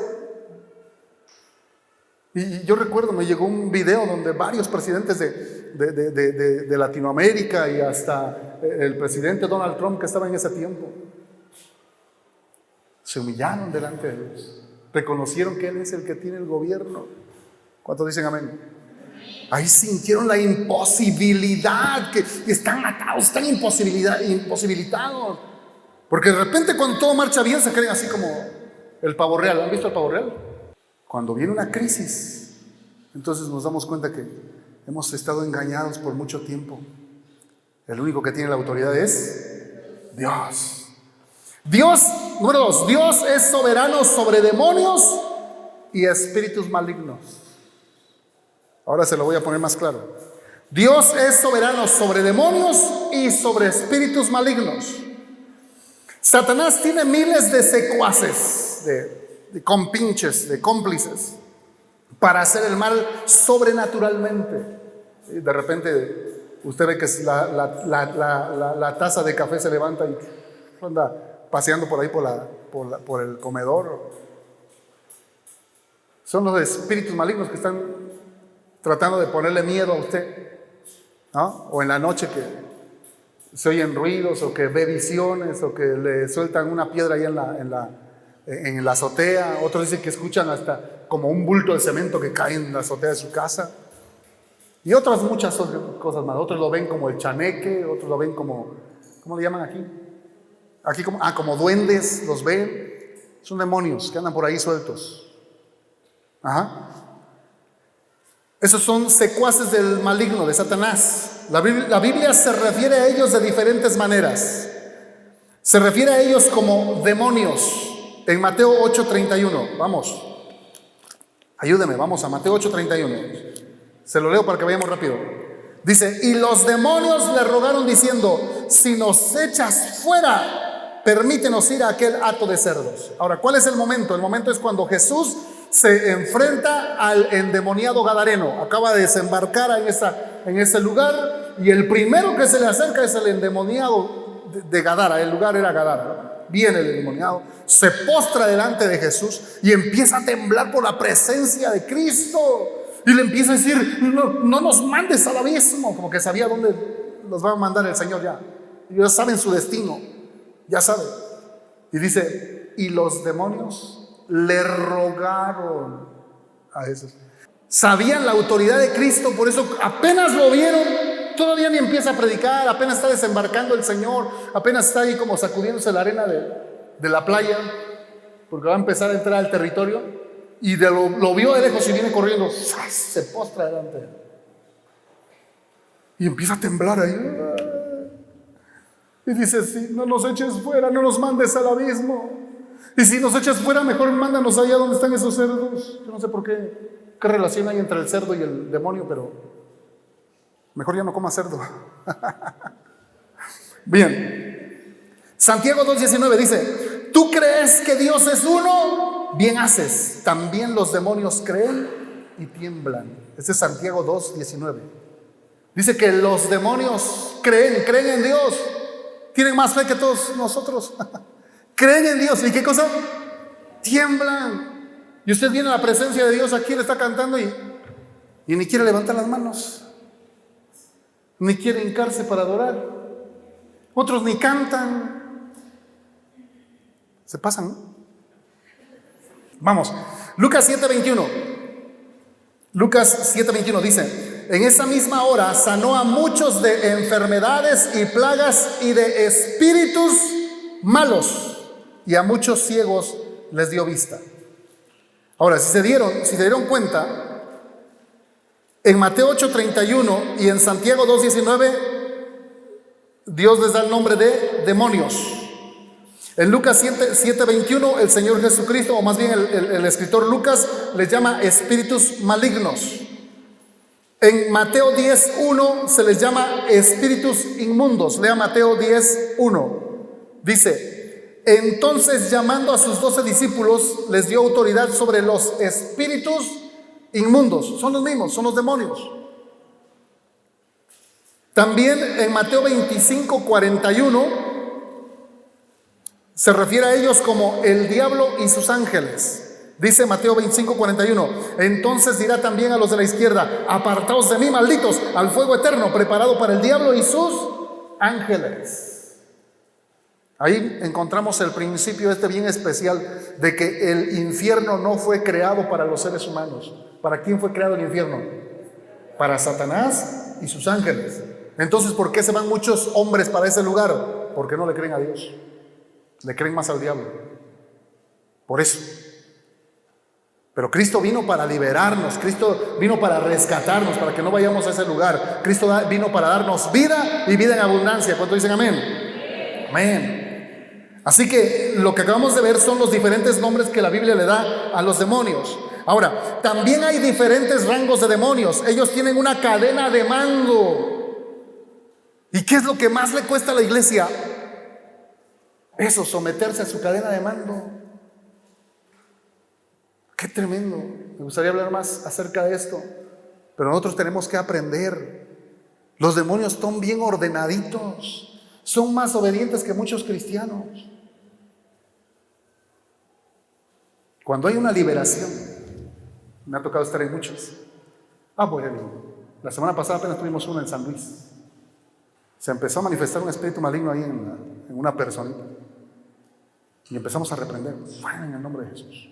Y yo recuerdo, me llegó un video donde varios presidentes de Latinoamérica, y hasta el presidente Donald Trump, que estaba en ese tiempo, se humillaron delante de Dios, reconocieron que Él es el que tiene el gobierno. ¿Cuántos dicen amén? Ahí sintieron la imposibilidad, que están atados, están imposibilitados. Porque de repente, cuando todo marcha bien, se creen así como el pavo real. ¿Han visto el pavo real? Cuando viene una crisis, entonces nos damos cuenta que hemos estado engañados por mucho tiempo. El único que tiene la autoridad es Dios. Dios, número 2, Dios es soberano sobre demonios y espíritus malignos. Ahora se lo voy a poner más claro. Dios es soberano sobre demonios y sobre espíritus malignos. Satanás tiene miles de secuaces, de compinches, de cómplices, para hacer el mal sobrenaturalmente. De repente usted ve que la taza de café se levanta y anda paseando por ahí por el comedor. Son los espíritus malignos que están tratando de ponerle miedo a usted, ¿no? O en la noche que se oyen ruidos, o que ve visiones, o que le sueltan una piedra ahí en la azotea. Otros dicen que escuchan hasta como un bulto de cemento que cae en la azotea de su casa. Y otras muchas cosas más. Otros lo ven como el chaneque, otros lo ven como, ¿cómo le llaman aquí? Aquí como duendes, los ven. Son demonios que andan por ahí sueltos. Ajá. Esos son secuaces del maligno, de Satanás. La Biblia se refiere a ellos de diferentes maneras. Se refiere a ellos como demonios. En Mateo 8:31, vamos. Ayúdeme, vamos a Mateo 8:31. Se lo leo para que vayamos rápido. Dice: y los demonios le rogaron diciendo: si nos echas fuera, permítenos ir a aquel hato de cerdos. Ahora, ¿cuál es el momento? El momento es cuando Jesús se enfrenta al endemoniado gadareno. Acaba de desembarcar en ese lugar, y el primero que se le acerca es el endemoniado de Gadara. El lugar era Gadara, ¿no? Viene el endemoniado, se postra delante de Jesús y empieza a temblar por la presencia de Cristo, y le empieza a decir: no nos mandes al abismo. Como que sabía dónde los va a mandar el Señor ya. Ya saben su destino, ya saben. Y dice: y los demonios le rogaron a Jesús. Sabían la autoridad de Cristo, por eso apenas lo vieron, todavía ni empieza a predicar, apenas está desembarcando el Señor, apenas está ahí como sacudiéndose la arena de la playa, porque va a empezar a entrar al territorio, y lo vio de lejos y viene corriendo, se postra delante de él. Y empieza a temblar ahí. Y dice: sí, no nos eches fuera, no nos mandes al abismo. Y si nos echas fuera, mejor mándanos allá donde están esos cerdos. Yo no sé por qué relación hay entre el cerdo y el demonio, pero mejor ya no coma cerdo. Bien. Santiago 2:19 dice: ¿tú crees que Dios es uno? Bien haces. También los demonios creen y tiemblan. Este es Santiago 2:19. Dice que los demonios creen en Dios. Tienen más fe que todos nosotros. Creen en Dios. ¿Y qué cosa? Tiemblan. Y usted viene a la presencia de Dios aquí, le está cantando y ni quiere levantar las manos, ni quiere hincarse para adorar. Otros ni cantan. Se pasan, ¿no? Vamos, Lucas 7:21. Lucas 7:21 dice: en esa misma hora sanó a muchos de enfermedades y plagas y de espíritus malos, y a muchos ciegos les dio vista. Ahora, si se dieron cuenta, en Mateo 8:31 y en Santiago 2:19, Dios les da el nombre de demonios. En Lucas 7:21, el Señor Jesucristo, o más bien el escritor Lucas, les llama espíritus malignos. En Mateo 10:1 se les llama espíritus inmundos. Lea Mateo 10:1. Dice: entonces, llamando a sus 12 discípulos, les dio autoridad sobre los espíritus inmundos. Son los mismos, son los demonios. También en Mateo 25:41 se refiere a ellos como el diablo y sus ángeles. Dice Mateo 25:41: entonces dirá también a los de la izquierda: apartaos de mí, malditos, al fuego eterno preparado para el diablo y sus ángeles. Ahí encontramos el principio bien especial de que el infierno no fue creado para los seres humanos. ¿Para quién fue creado el infierno? Para Satanás y sus ángeles. Entonces, ¿por qué se van muchos hombres para ese lugar? Porque no le creen a Dios, le creen más al diablo. Por eso. Pero Cristo vino para liberarnos, Cristo vino para rescatarnos, para que no vayamos a ese lugar. Cristo vino para darnos vida y vida en abundancia. ¿Cuántos dicen amén? Amén. Así que lo que acabamos de ver son los diferentes nombres que la Biblia le da a los demonios. Ahora, también hay diferentes rangos de demonios. Ellos tienen una cadena de mando. ¿Y qué es lo que más le cuesta a la iglesia? Eso, someterse a su cadena de mando. Qué tremendo. Me gustaría hablar más acerca de esto, pero nosotros tenemos que aprender. Los demonios son bien ordenaditos, son más obedientes que muchos cristianos. Cuando hay una liberación, me ha tocado estar en muchos. La semana pasada apenas tuvimos una en San Luis. Se empezó a manifestar un espíritu maligno ahí en una personita, y empezamos a reprender en el nombre de Jesús.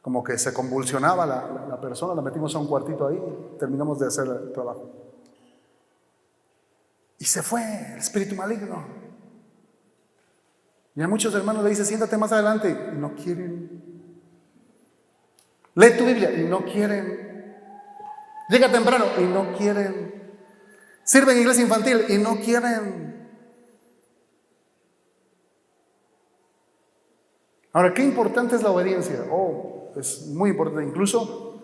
Como que se convulsionaba la persona, la metimos a un cuartito ahí, terminamos de hacer el trabajo. Y se fue el espíritu maligno. Y a muchos hermanos le dicen, siéntate más adelante, y no quieren. Lee tu Biblia, y no quieren. Llega temprano, y no quieren. Sirve en iglesia infantil, y no quieren. Ahora, qué importante es la obediencia. Es muy importante. Incluso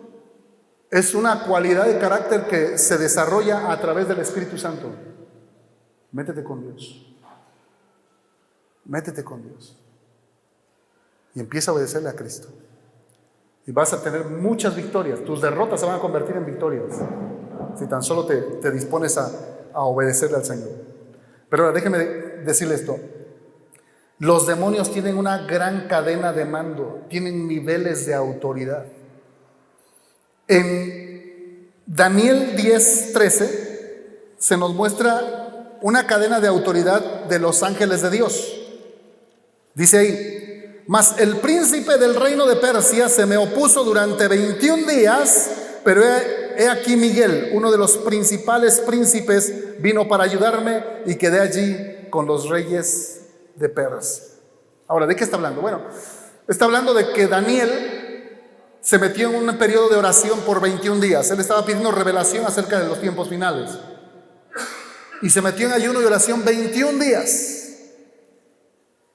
es una cualidad de carácter que se desarrolla a través del Espíritu Santo. Métete con Dios. Métete con Dios. Y empieza a obedecerle a Cristo. Y vas a tener muchas victorias. Tus derrotas se van a convertir en victorias, si tan solo te dispones a obedecerle al Señor. Pero ahora déjeme decirle esto. Los demonios tienen una gran cadena de mando, tienen niveles de autoridad. En Daniel 10:13 se nos muestra una cadena de autoridad de los ángeles de Dios. Dice ahí: mas el príncipe del reino de Persia se me opuso durante 21 días, pero he aquí Miguel, uno de los principales príncipes, vino para ayudarme y quedé allí con los reyes de Persia. Ahora, ¿de qué está hablando? Bueno, está hablando de que Daniel se metió en un periodo de oración por 21 días. Él estaba pidiendo revelación acerca de los tiempos finales. Y se metió en ayuno y oración 21 días.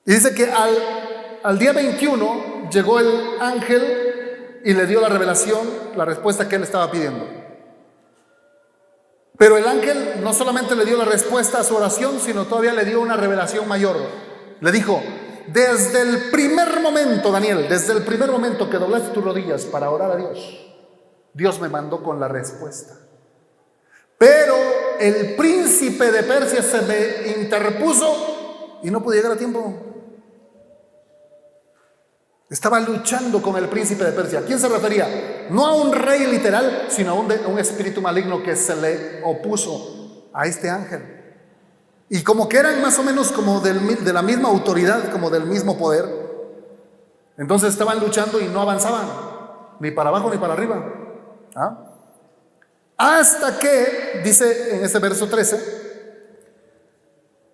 Y dice que al día 21 llegó el ángel y le dio la revelación, la respuesta que él estaba pidiendo. Pero el ángel no solamente le dio la respuesta a su oración, sino todavía le dio una revelación mayor. Le dijo: desde el primer momento, Daniel, desde el primer momento que doblaste tus rodillas para orar a Dios, Dios me mandó con la respuesta. Pero el príncipe de Persia se me interpuso y no pude llegar a tiempo. Estaba luchando con el príncipe de Persia. ¿A quién se refería? No a un rey literal, sino a un espíritu maligno que se le opuso a este ángel. Y como que eran más o menos como de la misma autoridad, como del mismo poder. Entonces estaban luchando y no avanzaban, ni para abajo ni para arriba. Hasta que, dice en ese verso 13,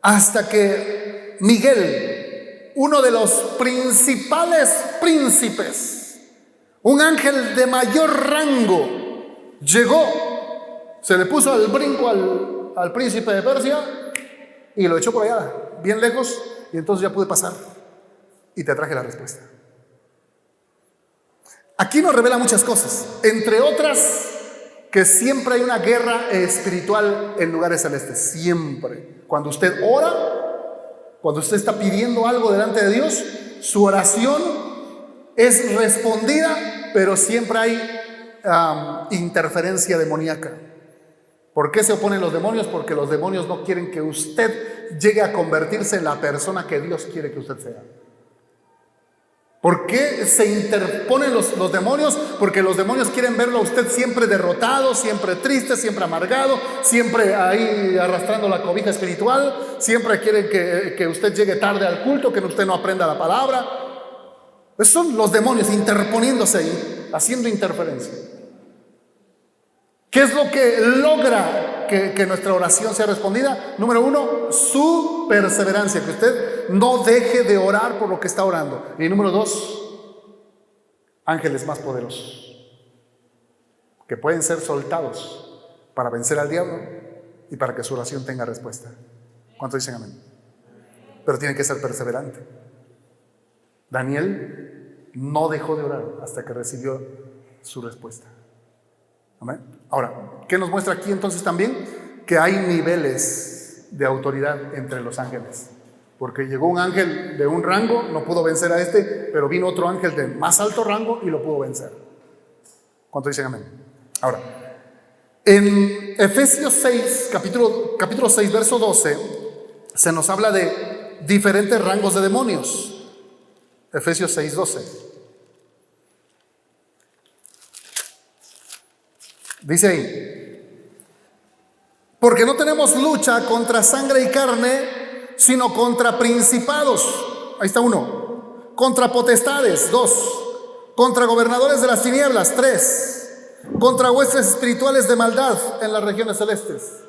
hasta que Miguel, uno de los principales príncipes, un ángel de mayor rango, llegó, se le puso al brinco al príncipe de Persia y lo echó por allá, bien lejos, y entonces ya pude pasar y te traje la respuesta. Aquí nos revela muchas cosas, entre otras que siempre hay una guerra espiritual en lugares celestes, siempre. Cuando usted ora, cuando usted está pidiendo algo delante de Dios, su oración es respondida, pero siempre hay interferencia demoníaca. ¿Por qué se oponen los demonios? Porque los demonios no quieren que usted llegue a convertirse en la persona que Dios quiere que usted sea. ¿Por qué se interponen los demonios? Porque los demonios quieren verlo a usted siempre derrotado, siempre triste, siempre amargado, siempre ahí arrastrando la cobija espiritual, siempre quieren que usted llegue tarde al culto, que usted no aprenda la palabra. Esos son los demonios interponiéndose ahí, haciendo interferencia. ¿Qué es lo que logra que nuestra oración sea respondida? Número 1, su perseverancia, que usted no deje de orar por lo que está orando. Y número 2, ángeles más poderosos que pueden ser soltados para vencer al diablo y para que su oración tenga respuesta. ¿Cuántos dicen amén? Pero tiene que ser perseverante. Daniel no dejó de orar hasta que recibió su respuesta. Amén. Ahora, ¿qué nos muestra aquí entonces también? Que hay niveles de autoridad entre los ángeles. Porque llegó un ángel de un rango, no pudo vencer a este, pero vino otro ángel de más alto rango y lo pudo vencer. ¿Cuántos dicen amén? Ahora, en Efesios 6, capítulo 6, verso 12, se nos habla de diferentes rangos de demonios. Efesios 6, 12. Dice ahí: porque no tenemos lucha contra sangre y carne, sino contra principados. Ahí está uno. Contra potestades, 2. Contra gobernadores de las tinieblas, 3. Contra huestes espirituales de maldad en las regiones celestes.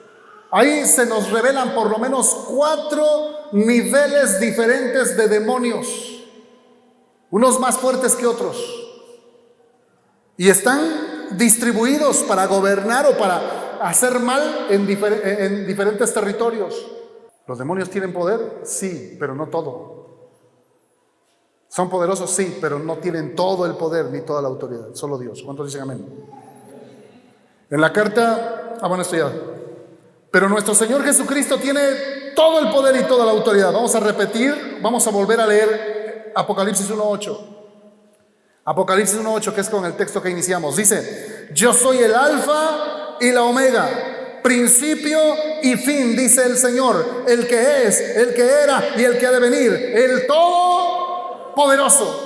Ahí se nos revelan por lo menos 4 niveles diferentes de demonios, unos más fuertes que otros, y están distribuidos para gobernar o para hacer mal en diferentes territorios. ¿Los demonios tienen poder? Sí, pero no todo. ¿Son poderosos? Sí, pero no tienen todo el poder ni toda la autoridad. Solo Dios. ¿Cuántos dicen amén? En la carta, bueno, esto ya. Pero nuestro Señor Jesucristo tiene todo el poder y toda la autoridad. Vamos a repetir, vamos a volver a leer Apocalipsis 1:8. Apocalipsis 1:8, que es con el texto que iniciamos. Dice: yo soy el alfa y la omega, principio y fin, dice el Señor, el que es, el que era y el que ha de venir, el Todopoderoso.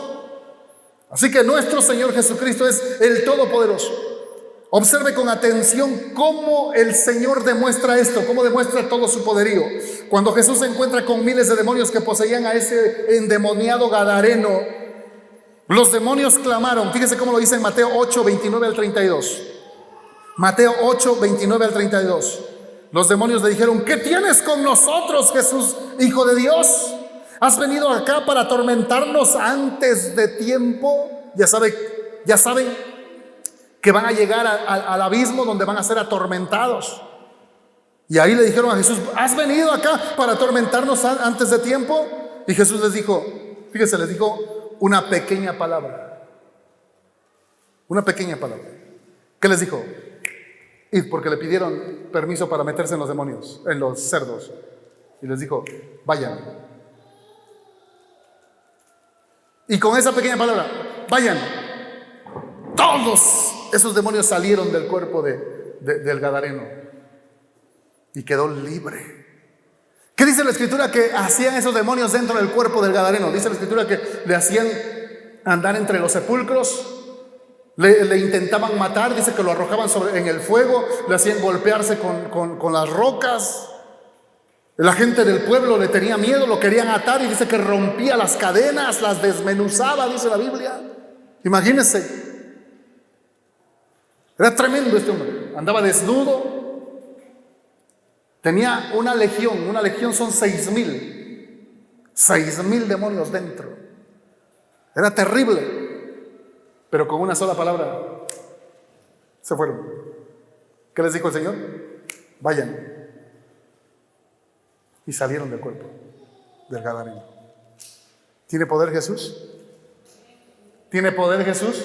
Así que nuestro Señor Jesucristo es el Todopoderoso. Observe con atención cómo el Señor demuestra esto, cómo demuestra todo su poderío. Cuando Jesús se encuentra con miles de demonios que poseían a ese endemoniado gadareno, los demonios clamaron. Fíjese cómo lo dice en Mateo 8, 29 al 32. Mateo 8, 29 al 32. Los demonios le dijeron: ¿qué tienes con nosotros, Jesús, Hijo de Dios? ¿Has venido acá para atormentarnos antes de tiempo? Ya saben que van a llegar al abismo donde van a ser atormentados. Y ahí le dijeron a Jesús: ¿has venido acá para atormentarnos antes de tiempo? Y Jesús les dijo, fíjese, les dijo una pequeña palabra. Una pequeña palabra. ¿Qué les dijo? Id, porque le pidieron permiso para meterse en los demonios, en los cerdos. Y les dijo: vayan. Y con esa pequeña palabra, vayan, todos esos demonios salieron del cuerpo del gadareno y quedó libre. ¿Qué dice la Escritura que hacían esos demonios dentro del cuerpo del gadareno? Dice la Escritura que le hacían andar entre los sepulcros, le intentaban matar, dice que lo arrojaban en el fuego, le hacían golpearse con las rocas. La gente del pueblo le tenía miedo, lo querían atar, y dice que rompía las cadenas, las desmenuzaba, dice la Biblia. Imagínense. Era tremendo este hombre, andaba desnudo, tenía una legión son 6,000 demonios dentro. Era terrible, pero con una sola palabra se fueron. ¿Qué les dijo el Señor? Vayan. Y salieron del cuerpo del gadareno. ¿Tiene poder Jesús? ¿Tiene poder Jesús?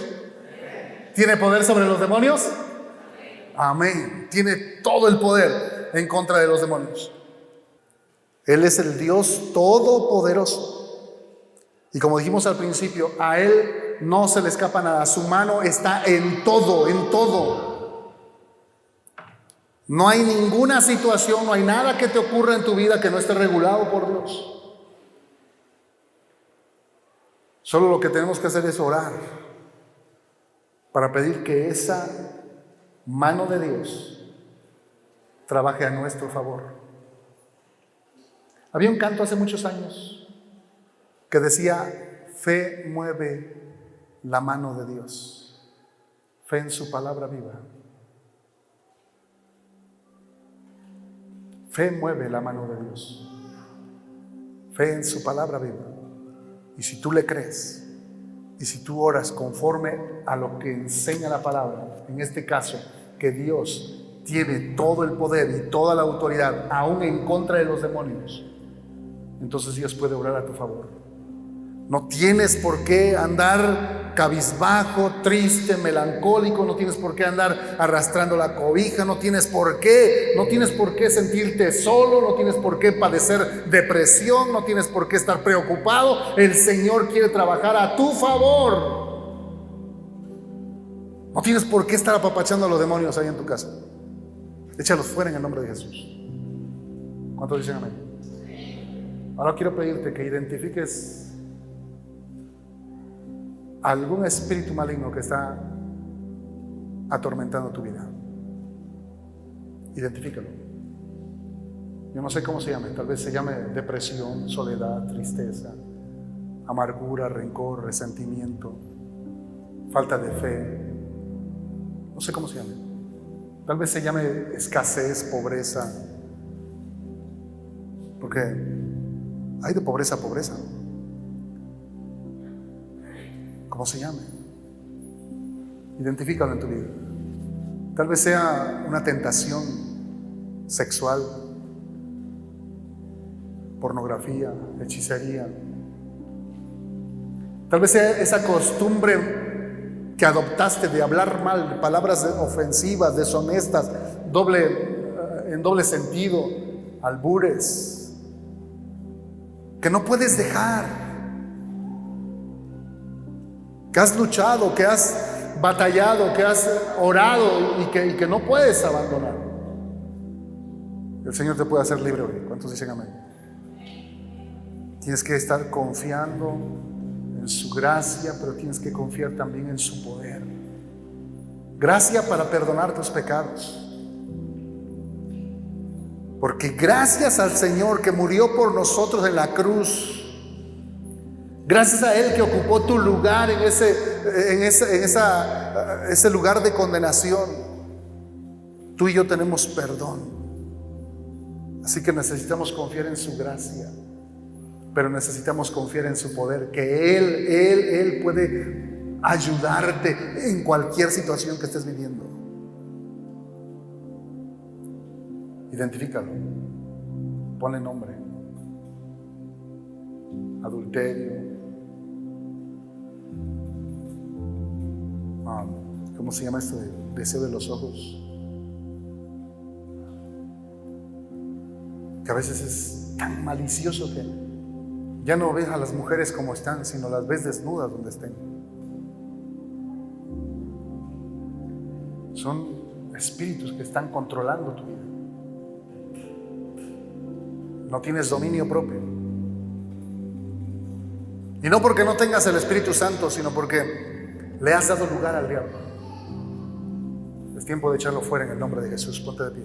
¿Tiene poder sobre los demonios? Amén. Tiene todo el poder en contra de los demonios. Él es el Dios todopoderoso. Y como dijimos al principio, a Él no se le escapa nada. Su mano está en todo, en todo. No hay ninguna situación, no hay nada que te ocurra en tu vida que no esté regulado por Dios. Solo lo que tenemos que hacer es orar para pedir que esa mano de Dios trabaje a nuestro favor. Había un canto hace muchos años que decía: fe mueve la mano de Dios, fe en su palabra viva. Fe mueve la mano de Dios, fe en su palabra viva. Y si tú le crees, Y si tú oras conforme a lo que enseña la palabra, en este caso, que Dios tiene todo el poder y toda la autoridad, aún en contra de los demonios, entonces Dios puede obrar a tu favor. No tienes por qué andar cabizbajo, triste, melancólico, no tienes por qué andar arrastrando la cobija, no tienes por qué sentirte solo, no tienes por qué padecer depresión, no tienes por qué estar preocupado. El Señor quiere trabajar a tu favor. No tienes por qué estar apapachando a los demonios ahí en tu casa. Échalos fuera en el nombre de Jesús. ¿Cuántos dicen amén? Ahora quiero pedirte que identifiques algún espíritu maligno que está atormentando tu vida. Identifícalo. Yo no sé cómo se llame. Tal vez se llame depresión, soledad, tristeza, amargura, rencor, resentimiento, falta de fe. No sé cómo se llame. Tal vez se llame escasez, pobreza. Porque hay de pobreza a pobreza. ¿Cómo se llame? Identifícalo en tu vida. Tal vez sea una tentación sexual, pornografía, hechicería. Tal vez sea esa costumbre que adoptaste de hablar mal, palabras ofensivas, deshonestas, en doble sentido, albures, que no puedes dejar. Que has luchado, que has batallado, que has orado y que no puedes abandonar. El Señor te puede hacer libre hoy. ¿Cuántos dicen amén? Tienes que estar confiando en su gracia, pero tienes que confiar también en su poder. Gracia para perdonar tus pecados. Porque gracias al Señor que murió por nosotros en la cruz, gracias a Él que ocupó tu lugar en ese lugar de condenación, tú y yo tenemos perdón. Así que necesitamos confiar en su gracia, pero necesitamos confiar en su poder, que Él puede ayudarte en cualquier situación que estés viviendo. Identifícalo, ponle nombre. Adulterio, ¿cómo se llama esto? Deseo de los ojos, que a veces es tan malicioso que ya no ves a las mujeres como están, sino las ves desnudas donde estén. Son espíritus que están controlando tu vida. No tienes dominio propio. Y no porque no tengas el Espíritu Santo, sino porque le has dado lugar al diablo. Es tiempo de echarlo fuera en el nombre de Jesús. Ponte de pie.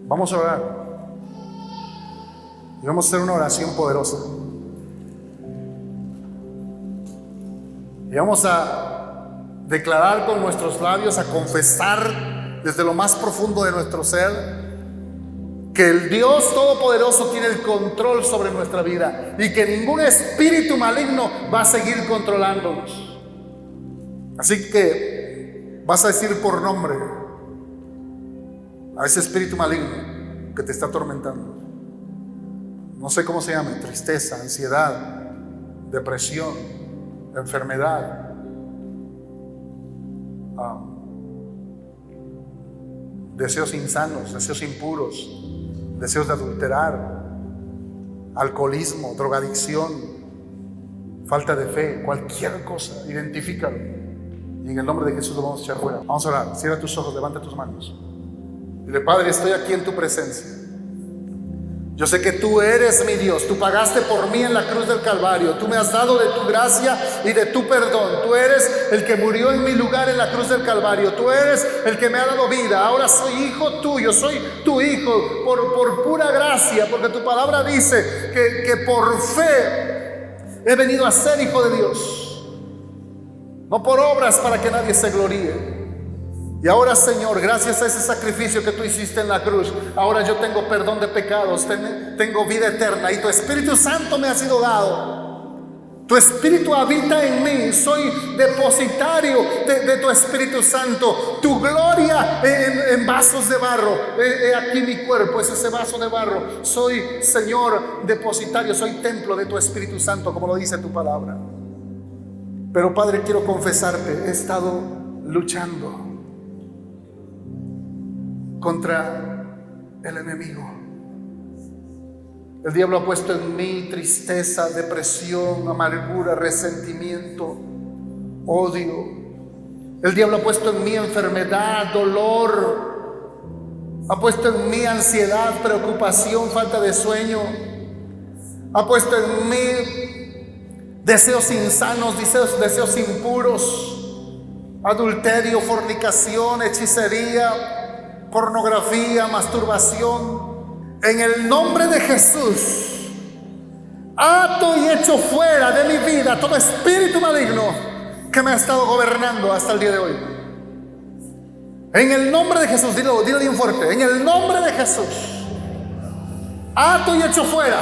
Vamos a orar. Y vamos a hacer una oración poderosa. Y vamos a declarar con nuestros labios, a confesar desde lo más profundo de nuestro ser, que el Dios Todopoderoso tiene el control sobre nuestra vida y que ningún espíritu maligno va a seguir controlándonos. Así que vas a decir por nombre a ese espíritu maligno que te está atormentando. No sé cómo se llama: tristeza, ansiedad, depresión, enfermedad, deseos insanos, deseos impuros, deseos de adulterar, alcoholismo, drogadicción, falta de fe, cualquier cosa. Identifícalo y en el nombre de Jesús lo vamos a echar fuera. Vamos a orar. Cierra tus ojos, levanta tus manos. Dile: Padre, estoy aquí en tu presencia. Yo sé que tú eres mi Dios. Tú pagaste por mí en la cruz del Calvario. Tú me has dado de tu gracia y de tu perdón. Tú eres el que murió en mi lugar en la cruz del Calvario. Tú eres el que me ha dado vida. Ahora soy hijo tuyo. Soy tu hijo por pura gracia, porque tu palabra dice que por fe he venido a ser hijo de Dios. No por obras para que nadie se gloríe. Y ahora, Señor, gracias a ese sacrificio que tú hiciste en la cruz, ahora yo tengo perdón de pecados, tengo vida eterna y tu Espíritu Santo me ha sido dado. Tu Espíritu habita en mí, soy depositario de tu Espíritu Santo. Tu gloria en vasos de barro. He aquí mi cuerpo, es ese vaso de barro. Soy, Señor, depositario, soy templo de tu Espíritu Santo, como lo dice tu palabra. Pero, Padre, quiero confesarte, he estado luchando contra el enemigo. El diablo ha puesto en mí tristeza, depresión, amargura, resentimiento, odio. El diablo ha puesto en mí enfermedad, dolor. Ha puesto en mí ansiedad, preocupación, falta de sueño. Ha puesto en mí deseos insanos, deseos impuros, adulterio, fornicación, hechicería, pornografía, masturbación. En el nombre de Jesús, ato y echo fuera de mi vida todo espíritu maligno que me ha estado gobernando hasta el día de hoy. En el nombre de Jesús, dilo bien fuerte. En el nombre de Jesús, ato y echo fuera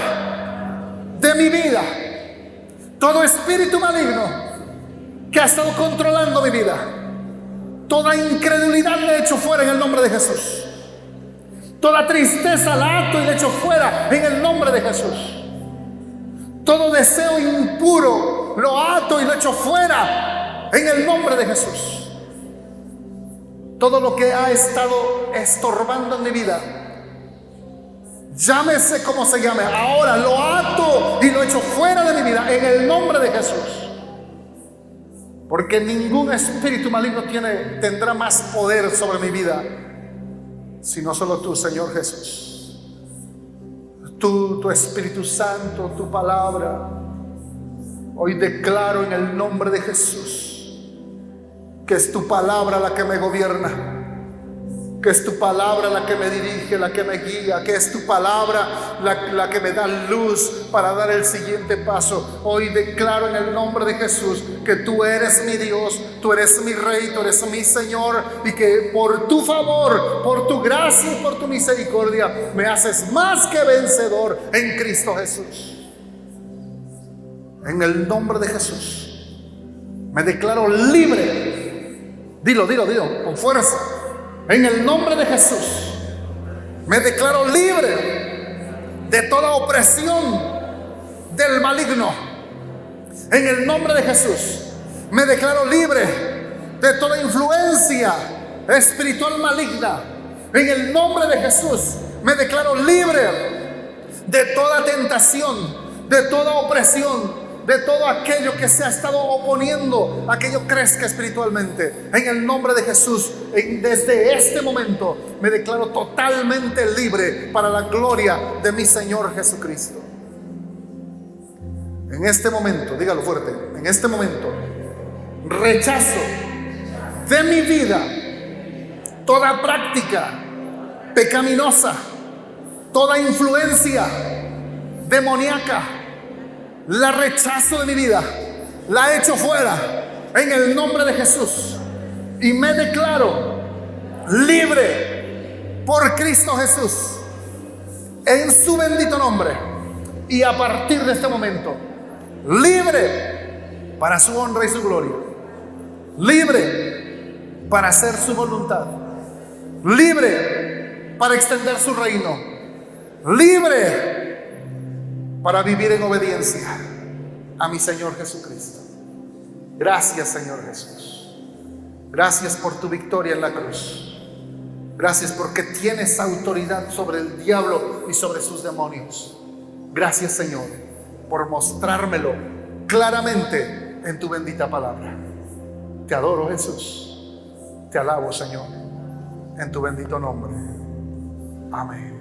de mi vida todo espíritu maligno que ha estado controlando mi vida. Toda incredulidad le echo fuera en el nombre de Jesús. Toda tristeza la ato y le echo fuera en el nombre de Jesús. Todo deseo impuro lo ato y lo echo fuera en el nombre de Jesús. Todo lo que ha estado estorbando en mi vida, llámese como se llame, ahora lo ato y lo echo fuera de mi vida en el nombre de Jesús. Porque ningún espíritu maligno tendrá más poder sobre mi vida, sino solo tú, Señor Jesús. Tú, tu Espíritu Santo, tu palabra. Hoy declaro en el nombre de Jesús que es tu palabra la que me gobierna, que es tu palabra la que me dirige, la que me guía, que es tu palabra la que me da luz para dar el siguiente paso. Hoy declaro en el nombre de Jesús que tú eres mi Dios, tú eres mi Rey, tú eres mi Señor, y que por tu favor, por tu gracia y por tu misericordia me haces más que vencedor en Cristo Jesús. En el nombre de Jesús me declaro libre. Dilo con fuerza. En el nombre de Jesús me declaro libre de toda opresión del maligno. En el nombre de Jesús me declaro libre de toda influencia espiritual maligna. En el nombre de Jesús me declaro libre de toda tentación, de toda opresión, de todo aquello que se ha estado oponiendo a que yo crezca espiritualmente. En el nombre de Jesús, desde este momento me declaro totalmente libre para la gloria de mi Señor Jesucristo. En este momento, dígalo fuerte, en este momento rechazo de mi vida toda práctica pecaminosa, toda influencia demoníaca. La rechazo de mi vida, la echo fuera en el nombre de Jesús y me declaro libre por Cristo Jesús en su bendito nombre. Y a partir de este momento, libre para su honra y su gloria, libre para hacer su voluntad, libre para extender su reino, libre para vivir en obediencia a mi Señor Jesucristo. Gracias, Señor Jesús. Gracias por tu victoria en la cruz. Gracias porque tienes autoridad sobre el diablo y sobre sus demonios. Gracias, Señor, por mostrármelo claramente en tu bendita palabra. Te adoro, Jesús. Te alabo, Señor, en tu bendito nombre. Amén.